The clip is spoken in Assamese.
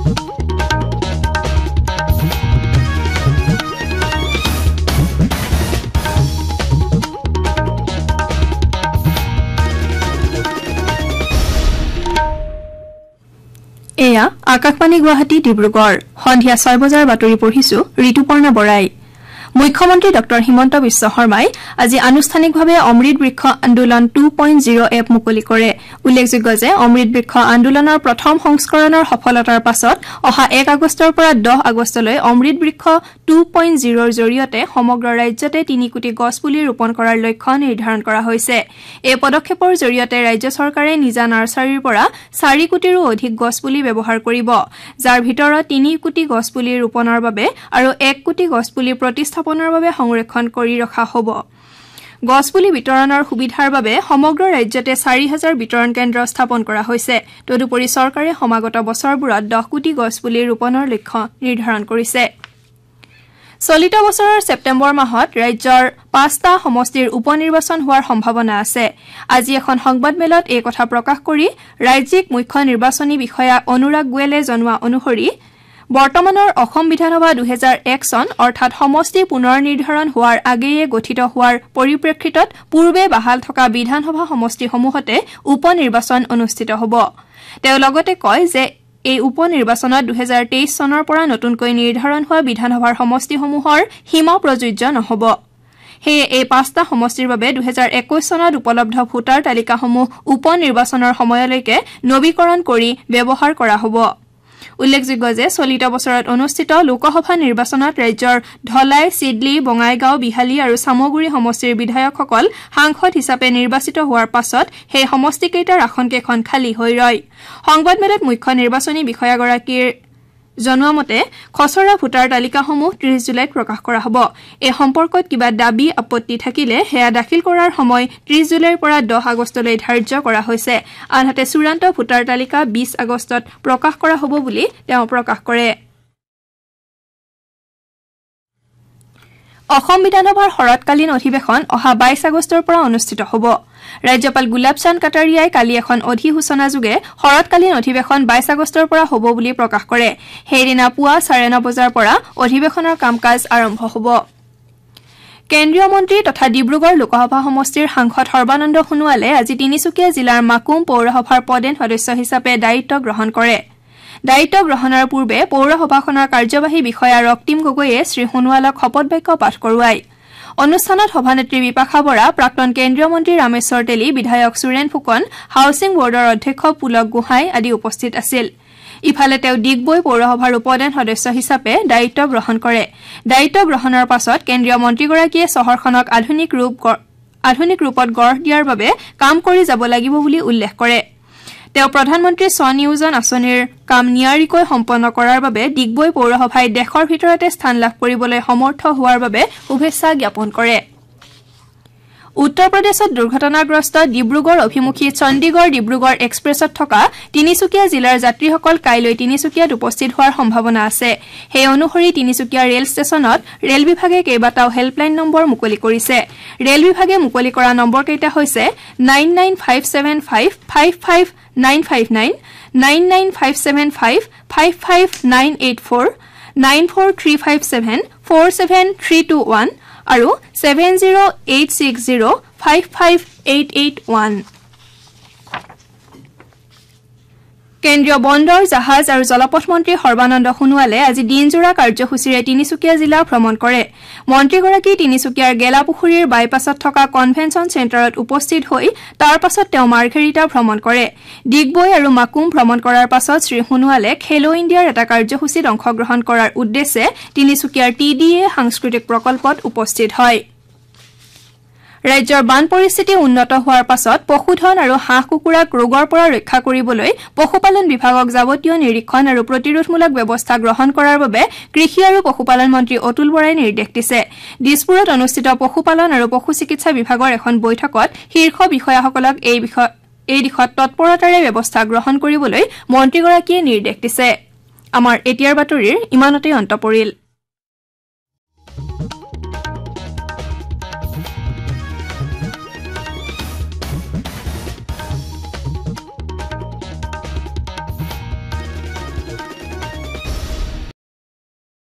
এয়া আকাশবাণী গুৱাহাটী ডিব্ৰুগড় সন্ধিয়া 6 বজাৰ বাতৰি পঢ়িছো ঋতুপৰ্ণা বৰাই মুখ্যমন্ত্ৰী ডক্টৰ হিমন্ত বিশ্ব শৰ্মাই আজি আনুষ্ঠানিকভাৱে অমৃত বৃক্ষ আন্দোলন 2.0 এপ মুকলি কৰে উল্লেখযোগ্য যে অমৃত বৃক্ষ আন্দোলনৰ প্ৰথম সংস্কৰণৰ সফলতাৰ পাছত অহা 1 আগষ্টৰ পৰা 10 আগষ্টলৈ অমৃত বৃক্ষ 2.0 ৰ জৰিয়তে সমগ্ৰ ৰাজ্যতে 3 কোটি গছপুলি ৰোপণ কৰাৰ লক্ষ্য নিৰ্ধাৰণ কৰা হৈছে এই পদক্ষেপৰ জৰিয়তে ৰাজ্য চৰকাৰে নিজা নাৰ্চাৰীৰ পৰা 4 কোটিৰো অধিক গছপুলি ব্যৱহাৰ কৰিব যাৰ ভিতৰত 3 কোটি গছপুলি ৰোপণৰ বাবে আৰু 1 কোটি গছপুলি প্ৰতিষ্ঠাপনৰ বাবে সংৰক্ষণ কৰি ৰখা হ'ব গছপুলি বিতৰণৰ সুবিধাৰ বাবে সমগ্ৰ ৰাজ্যতে 4000 বিতৰণ কেন্দ্ৰ স্থাপন কৰা হৈছে তদুপৰি চৰকাৰে সমাগত বছৰবোৰত 10 কোটি গছপুলি ৰোপণৰ লক্ষ্য নিৰ্ধাৰণ কৰিছে চলিত বছৰৰ ছেপ্টেম্বৰ মাহত ৰাজ্যৰ 5টা সমষ্টিৰ উপনিৰ্বাচন হোৱাৰ সম্ভাৱনা আছে আজি এখন সংবাদমেলত এই কথা প্ৰকাশ কৰি ৰাজ্যিক মুখ্য নিৰ্বাচনী বিষয়া অনুৰাগ গোয়েলে জনোৱা অনুসৰি বৰ্তমানৰ অসম বিধানসভা 2001 চন অৰ্থাৎ সমষ্টি পুনৰ নিৰ্ধাৰণ হোৱাৰ আগেয়ে গঠিত হোৱাৰ পৰিপ্ৰেক্ষিতত পূৰ্বে বাহাল থকা বিধানসভা সমষ্টিসমূহতে উপনিৰ্বাচন অনুষ্ঠিত হ'ব তেওঁ লগতে কয় যে এই উপনিৰ্বাচনত 2023 চনৰ পৰা নতুনকৈ নিৰ্ধাৰণ হোৱা বিধানসভাৰ সমষ্টিসমূহৰ সীমা প্ৰযোজ্য নহ'ব হেয়ে এই 5টা সমষ্টিৰ বাবে 2021 চনত উপলব্ধ ভোটাৰ তালিকাসমূহ উপনিৰ্বাচনৰ সময়লৈকে নৱীকৰণ কৰি ব্যৱহাৰ কৰা হ'ব উল্লেখযোগ্য যে চলিত বছৰত অনুষ্ঠিত লোকসভা নিৰ্বাচনত ৰাজ্যৰ ধলাই সিডলি বঙাইগাঁও বিহালী আৰু সামগুৰি সমষ্টিৰ বিধায়কসকল সাংসদ হিচাপে নিৰ্বাচিত হোৱাৰ পাছত সেই সমষ্টিকেইটাৰ আসনকেইখন খালী হৈ ৰয় সংবাদমেলত মুখ্য নিৰ্বাচনী বিষয়াগৰাকীৰ জনোৱা মতে খচৰা ভোটাৰ তালিকাসমূহ 30 জুলাইত প্ৰকাশ কৰা হ'ব এই সম্পৰ্কত কিবা দাবী আপত্তি থাকিলে হেয়া দাখিল কৰাৰ সময় 30 জুলাইৰ পৰা 10 আগষ্টলৈ ধাৰ্য কৰা হৈছে আনহাতে চূড়ান্ত ভোটাৰ তালিকা 20 আগষ্টত প্ৰকাশ কৰা হ'ব বুলি তেওঁ প্ৰকাশ কৰে অসম বিধানসভাৰ শৰৎকালীন অধিৱেশন অহা 22 আগষ্টৰ পৰা অনুষ্ঠিত হ'ব ৰাজ্যপাল গুলাবচান্দ কাটাৰিয়াই কালি এখন অধিসূচনা যোগে শৰৎকালীন অধিৱেশন 22 আগষ্টৰ পৰা হ'ব বুলি প্ৰকাশ কৰে হেদিনা পুৱা 9:30 বজাৰ পৰা অধিৱেশনৰ কামকাজ আৰম্ভ হ'ব কেন্দ্ৰীয় মন্ত্ৰী তথা ডিব্ৰুগড় লোকসভা সমষ্টিৰ সাংসদ সৰ্বানন্দ সোণোৱালে আজি তিনিচুকীয়া জিলাৰ মাকুম পৌৰসভাৰ পদেন সদস্য হিচাপে দায়িত্ব গ্ৰহণ কৰে দায়িত্ব গ্ৰহণৰ পূৰ্বে পৌৰসভাখনৰ কাৰ্যবাহী বিষয়া ৰক্তিম গগৈয়ে শ্ৰী সোণোৱালক শপত বাক্য পাঠ কৰোৱায় অনুষ্ঠানত সভানেত্ৰী বিপাশা বৰা প্ৰাক্তন কেন্দ্ৰীয় মন্ত্ৰী ৰামেশ্বৰ তেলী বিধায়ক সুৰেন ফুকন হাউচিং বৰ্ডৰ অধ্যক্ষ পুলক গোহাঁই আদি উপস্থিত আছিল ইফালে তেওঁ ডিগবৈ পৌৰসভাৰ উপদেন সদস্য হিচাপে দায়িত্ব গ্ৰহণ কৰে দায়িত্ব গ্ৰহণৰ পাছত কেন্দ্ৰীয় মন্ত্ৰীগৰাকীয়ে চহৰখনক আধুনিক ৰূপত গঢ় দিয়াৰ বাবে কাম কৰি যাব লাগিব বুলি উল্লেখ কৰে তেওঁ প্ৰধানমন্ত্ৰী স্বনিয়োজন আঁচনিৰ কাম নিয়াৰিকৈ সম্পন্ন কৰাৰ বাবে ডিগবৈ পৌৰসভাই দেশৰ ভিতৰতে স্থান লাভ কৰিবলৈ সমৰ্থ হোৱাৰ বাবে শুভেচ্ছা জ্ঞাপন কৰে উত্তৰ প্ৰদেশত দুৰ্ঘটনাগ্ৰস্ত ডিব্ৰুগড় অভিমুখী চণ্ডীগড় ডিব্ৰুগড় এক্সপ্ৰেছত থকা তিনিচুকীয়া জিলাৰ যাত্ৰীসকল কাইলৈ তিনিচুকীয়াত উপস্থিত হোৱাৰ সম্ভাৱনা আছে সেই অনুসৰি তিনিচুকীয়া ৰেল ষ্টেচনত ৰেল বিভাগে কেইবাটাও হেল্পলাইন নম্বৰ মুকলি কৰিছে ৰেল বিভাগে মুকলি কৰা নম্বৰকেইটা হৈছে 99575555959 99575555984 943574731 আৰু 7086055881 কেন্দ্ৰীয় বন্দৰ জাহাজ আৰু জলপথ মন্ত্ৰী সৰ্বানন্দ সোণোৱালে আজি দিনজোৰা কাৰ্যসূচীৰে তিনিচুকীয়া জিলা ভ্ৰমণ কৰে মন্ত্ৰীগৰাকী তিনিচুকীয়াৰ গেলাপুখুৰীৰ বাইপাছত থকা কনভেনচন চেণ্টাৰত উপস্থিত হৈ তাৰ পাছত তেওঁ মাৰ্ঘেৰিটা ভ্ৰমণ কৰে ডিগবৈ আৰু মাকুম ভ্ৰমণ কৰাৰ পাছত শ্ৰী সোণোৱালে খেলো ইণ্ডিয়াৰ এটা কাৰ্যসূচীত অংশগ্ৰহণ কৰাৰ উদ্দেশ্যে তিনিচুকীয়াৰ টিডিএ সাংস্কৃতিক প্ৰকল্পত উপস্থিত হয় ৰাজ্যৰ বান পৰিস্থিতি উন্নত হোৱাৰ পাছত পশুধন আৰু হাঁহ কুকুৰাক ৰোগৰ পৰা ৰক্ষা কৰিবলৈ পশুপালন বিভাগক যাৱতীয় নিৰীক্ষণ আৰু প্ৰতিৰোধমূলক ব্যৱস্থা গ্ৰহণ কৰাৰ বাবে কৃষি আৰু পশুপালন মন্ত্ৰী অতুল বৰাই নিৰ্দেশ দিছে দিছপুৰত অনুষ্ঠিত পশুপালন আৰু পশু চিকিৎসা বিভাগৰ এখন বৈঠকত শীৰ্ষ বিষয়াসকলক এই দিশত তৎপৰতাৰে ব্যৱস্থা গ্ৰহণ কৰিবলৈ মন্ত্ৰীগৰাকীয়ে নিৰ্দেশ দিছে আমাৰ এতিয়াৰ বাতৰিৰ ইমানতে অন্ত পৰিল